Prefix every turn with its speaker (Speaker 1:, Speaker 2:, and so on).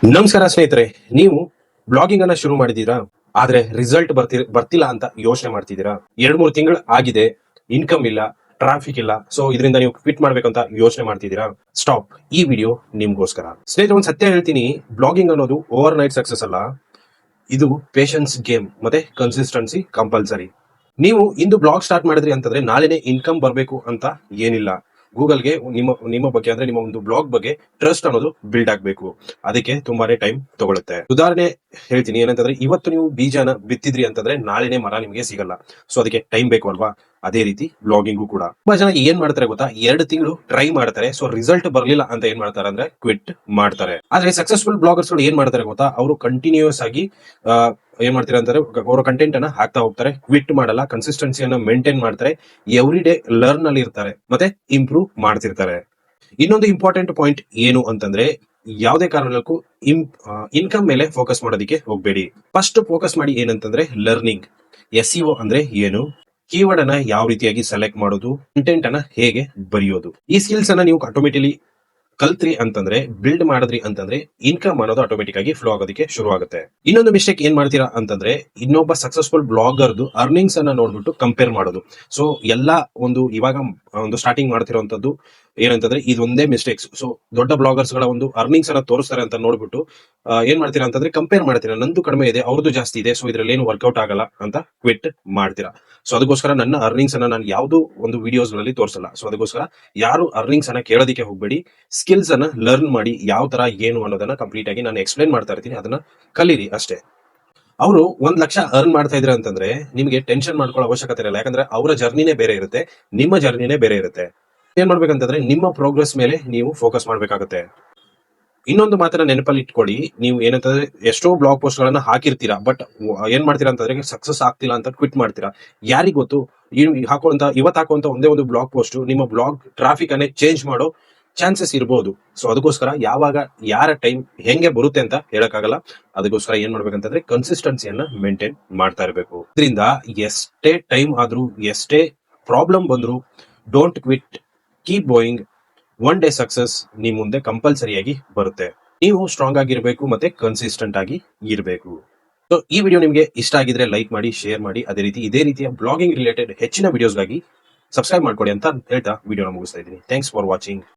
Speaker 1: ನಮಸ್ಕಾರ ಸ್ನೇಹಿತರೆ, ನೀವು ಬ್ಲಾಗಿಂಗ್ ಅನ್ನ ಶುರು ಮಾಡಿದೀರಾ, ಆದ್ರೆ ರಿಸಲ್ಟ್ ಬರ್ತಿಲ್ಲ ಅಂತ ಯೋಚನೆ ಮಾಡ್ತಿದ್ದೀರಾ. 2-3 ತಿಂಗಳು ಆಗಿದೆ, ಇನ್ಕಮ್ ಇಲ್ಲ, ಟ್ರಾಫಿಕ್ ಇಲ್ಲ, ಸೊ ಇದರಿಂದ ನೀವು ಕ್ವಿಟ್ ಮಾಡ್ಬೇಕಂತ ಯೋಚನೆ ಮಾಡ್ತಿದ್ದೀರಾ. ಸ್ಟಾಪ್, ಈ ವಿಡಿಯೋ ನಿಮ್ಗೋಸ್ಕರ. ಸ್ನೇಹಿತರೆ, ಒಂದ್ ಸತ್ಯ ಹೇಳ್ತೀನಿ, ಬ್ಲಾಗಿಂಗ್ ಅನ್ನೋದು ಓವರ್ ನೈಟ್ ಸಕ್ಸಸ್ ಅಲ್ಲ. ಇದು ಪೇಷನ್ಸ್ ಗೇಮ್ ಮತ್ತೆ ಕನ್ಸಿಸ್ಟೆನ್ಸಿ ಕಂಪಲ್ಸರಿ. ನೀವು ಇಂದು ಬ್ಲಾಗ್ ಸ್ಟಾರ್ಟ್ ಮಾಡಿದ್ರಿ ಅಂತಂದ್ರೆ ನಾಳೆನೆ ಇನ್ಕಮ್ ಬರಬೇಕು ಅಂತ ಏನಿಲ್ಲ. ಗೂಗಲ್ಗೆ ನಿಮ್ಮ ಬಗ್ಗೆ ಅಂದ್ರೆ ನಿಮ್ಮ ಒಂದು ಬ್ಲಾಗ್ ಬಗ್ಗೆ ಟ್ರಸ್ಟ್ ಅನ್ನೋದು ಬಿಲ್ಡ್ ಆಗ್ಬೇಕು. ಅದಕ್ಕೆ ತುಂಬಾನೇ ಟೈಮ್ ತಗೊಳುತ್ತೆ. ಉದಾಹರಣೆ ಹೇಳ್ತೀನಿ, ಏನಂತಂದ್ರೆ ಇವತ್ತು ನೀವು ಬೀಜನ ಬಿತ್ತಿದ್ರಿ ಅಂತಂದ್ರೆ ನಾಳೆನೆ ಮರ ನಿಮಗೆ ಸಿಗಲ್ಲ. ಸೊ ಅದಕ್ಕೆ ಟೈಮ್ ಬೇಕು ಅಲ್ವಾ. ಅದೇ ರೀತಿ ಬ್ಲಾಗಿಂಗು ಕೂಡ. ತುಂಬಾ ಜನ ಏನ್ ಮಾಡ್ತಾರೆ ಗೊತ್ತಾ, 2 ತಿಂಗಳು ಟ್ರೈ ಮಾಡ್ತಾರೆ, ಸೊ ರಿಸಲ್ಟ್ ಬರ್ಲಿಲ್ಲ ಅಂತ ಏನ್ ಮಾಡ್ತಾರೆ ಅಂದ್ರೆ ಕ್ವಿಟ್ ಮಾಡ್ತಾರೆ. ಆದ್ರೆ ಸಕ್ಸಸ್ಫುಲ್ ಬ್ಲಾಗರ್ಸ್ ಗಳು ಏನ್ ಮಾಡ್ತಾರೆ ಗೊತ್ತಾ, ಅವರು ಕಂಟಿನ್ಯೂಸ್ ಆಗಿ ಏನ್ ಮಾಡ್ತಾರೆ ಅಂದ್ರೆ ಅವರ ಕಂಟೆಂಟ್ ಅನ್ನ ಹಾಕ್ತಾ ಹೋಗ್ತಾರೆ, ಕ್ವಿಟ್ ಮಾಡಲ್ಲ, ಕನ್ಸಿಸ್ಟೆನ್ಸಿಯನ್ನ ಮೇಂಟೈನ್ ಮಾಡ್ತಾರೆ, ಎವ್ರಿ ಡೇ ಲರ್ನ್ ಅಲ್ಲಿ ಇರ್ತಾರೆ, ಮತ್ತೆ ಇಂಪ್ರೂವ್ ಮಾಡ್ತಿರ್ತಾರೆ. ಇನ್ನೊಂದು ಇಂಪಾರ್ಟೆಂಟ್ ಪಾಯಿಂಟ್ ಏನು ಅಂತಂದ್ರೆ, ಯಾವುದೇ ಕಾರಣಕ್ಕೂ ಇನ್ಕಮ್ ಮೇಲೆ ಫೋಕಸ್ ಮಾಡೋದಕ್ಕೆ ಹೋಗ್ಬೇಡಿ. ಫಸ್ಟ್ ಫೋಕಸ್ ಮಾಡಿ ಏನಂತಂದ್ರೆ ಲರ್ನಿಂಗ್. SEO ಅಂದ್ರೆ ಏನು, ಕೀವರ್ಡ್ ಅನ್ನ ಯಾವ ರೀತಿಯಾಗಿ ಸೆಲೆಕ್ಟ್ ಮಾಡೋದು, ಕಂಟೆಂಟ್ ಅನ್ನ ಹೇಗೆ ಬರೆಯೋದು, ಈ ಸ್ಕಿಲ್ಸ್ ಅನ್ನ ನೀವು ಆಟೋಮೆಟಿಕಲಿ ಕಲ್ತ್ರಿ ಅಂತಂದ್ರೆ, ಬಿಲ್ಡ್ ಮಾಡಿದ್ರಿ ಅಂತಂದ್ರೆ ಇನ್ಕಮ್ ಅನ್ನೋದು ಆಟೋಮೆಟಿಕ್ ಆಗಿ ಫ್ಲೋ ಆಗೋದಕ್ಕೆ ಶುರು ಆಗುತ್ತೆ. ಇನ್ನೊಂದು ಮಿಸ್ಟೇಕ್ ಏನ್ ಮಾಡ್ತೀರಾ ಅಂತಂದ್ರೆ, ಇನ್ನೊಬ್ಬ ಸಕ್ಸಸ್ಫುಲ್ ಬ್ಲಾಗರ್ದು ಅರ್ನಿಂಗ್ಸ್ ಅನ್ನ ನೋಡ್ಬಿಟ್ಟು ಕಂಪೇರ್ ಮಾಡೋದು. ಸೊ ಎಲ್ಲಾ ಇವಾಗ ಒಂದು ಸ್ಟಾರ್ಟಿಂಗ್ ಮಾಡ್ತಿರೋಂಥದ್ದು ಏನಂತಂದ್ರೆ ಇದೊಂದೇ ಮಿಸ್ಟೇಕ್ಸ್. ಸೊ ದೊಡ್ಡ ಬ್ಲಾಗರ್ಸ್ ಗಳ ಒಂದು ಅರ್ನಿಂಗ್ಸ್ ಅನ್ನ ತೋರಿಸ್ತಾರೆ ಅಂತ ನೋಡ್ಬಿಟ್ಟು ಏನ್ ಮಾಡ್ತೀರಾ ಅಂತಂದ್ರೆ ಕಂಪೇರ್ ಮಾಡ್ತೀರಾ, ನಂದು ಕಡಿಮೆ ಇದೆ, ಅವ್ರದ್ದು ಜಾಸ್ತಿ ಇದೆ, ಸೊ ಇದ್ರಲ್ಲಿ ಏನು ವರ್ಕೌಟ್ ಆಗಲ್ಲ ಅಂತ ಕ್ವಿಟ್ ಮಾಡ್ತೀರಾ. ಸೊ ಅದಕ್ಕೋಸ್ಕರ ನನ್ನ ಅರ್ನಿಂಗ್ಸ್ ಅನ್ನ ನಾನು ಯಾವ್ದು ಒಂದು ವಿಡಿಯೋಸ್ ನಲ್ಲಿ ತೋರಿಸಲ್ಲ. ಸೊ ಅದಕ್ಕೋಸ್ಕರ ಯಾರು ಅರ್ನಿಂಗ್ಸ್ ಅನ್ನ ಕೇಳೋದಕ್ಕೆ ಹೋಗ್ಬೇಡಿ. ಸ್ಕಿಲ್ಸ್ ಅನ್ನ ಲರ್ನ್ ಮಾಡಿ, ಯಾವ ತರ ಏನು ಅನ್ನೋದನ್ನ ಕಂಪ್ಲೀಟ್ ಆಗಿ ನಾನು ಎಕ್ಸ್ಪ್ಲೈನ್ ಮಾಡ್ತಾ ಇರ್ತೀನಿ, ಅದನ್ನ ಕಲೀರಿ ಅಷ್ಟೇ. ಅವರು 1 ಲಕ್ಷ ಅರ್ನ್ ಮಾಡ್ತಾ ಇದ್ರೆ ಅಂತಂದ್ರೆ ನಿಮಗೆ ಟೆನ್ಷನ್ ಮಾಡ್ಕೊಳ್ಳೋ ಅವಶ್ಯಕತೆ ಇರಲ್ಲ. ಯಾಕಂದ್ರೆ ಅವರ ಜರ್ನಿನೇ ಬೇರೆ ಇರುತ್ತೆ, ನಿಮ್ಮ ಜರ್ನಿನೇ ಬೇರೆ ಇರುತ್ತೆ. ಏನ್ ಮಾಡ್ಬೇಕಂತಂದ್ರೆ ನಿಮ್ಮ ಪ್ರೋಗ್ರೆಸ್ ಮೇಲೆ ನೀವು ಫೋಕಸ್ ಮಾಡ್ಬೇಕಾಗುತ್ತೆ. ಇನ್ನೊಂದು ಮಾತನ್ನ ನೆನಪಲ್ಲಿ ಇಟ್ಕೊಳ್ಳಿ, ನೀವು ಏನಂತಂದ್ರೆ ಎಷ್ಟೋ ಬ್ಲಾಗ್ ಪೋಸ್ಟ್ ಗಳನ್ನ ಹಾಕಿರ್ತೀರಾ, ಬಟ್ ಏನ್ ಮಾಡ್ತೀರಾ ಅಂತಂದ್ರೆ ಸಕ್ಸಸ್ ಆಗ್ತಿಲ್ಲ ಅಂತ ಕ್ವಿಟ್ ಮಾಡ್ತೀರಾ. ಯಾರಿಗ್ ಗೊತ್ತು, ಇವತ್ತು ಹಾಕುವಂತ ಒಂದೇ ಒಂದು ಬ್ಲಾಗ್ ಪೋಸ್ಟ್ ನಿಮ್ಮ ಬ್ಲಾಗ್ ಟ್ರಾಫಿಕ್ ಅನ್ನೇ ಚೇಂಜ್ ಮಾಡೋ ಚಾನ್ಸಸ್ ಇರಬಹುದು. ಸೊ ಅದಕ್ಕೋಸ್ಕರ ಯಾವಾಗ ಯಾರ ಟೈಮ್ ಹೆಂಗೆ ಬರುತ್ತೆ ಅಂತ ಹೇಳಕ್ಕಾಗಲ್ಲ. ಅದಕ್ಕೋಸ್ಕರ ಏನ್ ಮಾಡ್ಬೇಕಂತಂದ್ರೆ ಕನ್ಸಿಸ್ಟೆನ್ಸಿಯನ್ನ ಮೇಂಟೈನ್ ಮಾಡ್ತಾ ಇರಬೇಕು. ಇದರಿಂದ ಎಷ್ಟೇ ಟೈಮ್ ಆದ್ರೂ, ಎಷ್ಟೇ ಪ್ರಾಬ್ಲಮ್ ಬಂದ್ರು, don't quit, keep going. One day success ನಿಮ್ ಮುಂದೆ ಕಂಪಲ್ಸರಿಯಾಗಿ ಬರುತ್ತೆ. ನೀವು ಸ್ಟ್ರಾಂಗ್ ಆಗಿರ್ಬೇಕು ಮತ್ತೆ ಕನ್ಸಿಸ್ಟೆಂಟ್ ಆಗಿ ಇರಬೇಕು. ಸೊ ಈ ವಿಡಿಯೋ ನಿಮಗೆ ಇಷ್ಟ ಆಗಿದ್ರೆ ಲೈಕ್ ಮಾಡಿ, ಶೇರ್ ಮಾಡಿ. ಅದೇ ರೀತಿ ಇದೇ ರೀತಿಯ ಬ್ಲಾಗಿಂಗ್ ರಿಲೇಟೆಡ್ ಹೆಚ್ಚಿನ ವಿಡಿಯೋಸ್ಗಾಗಿ ಸಬ್ಸ್ಕ್ರೈಬ್ ಮಾಡ್ಕೊಳ್ಳಿ ಅಂತ ಹೇಳ್ತಾ ವಿಡಿಯೋನ ಮುಗಿಸ್ತಾ ಇದ್ದೀನಿ. Thanks for watching.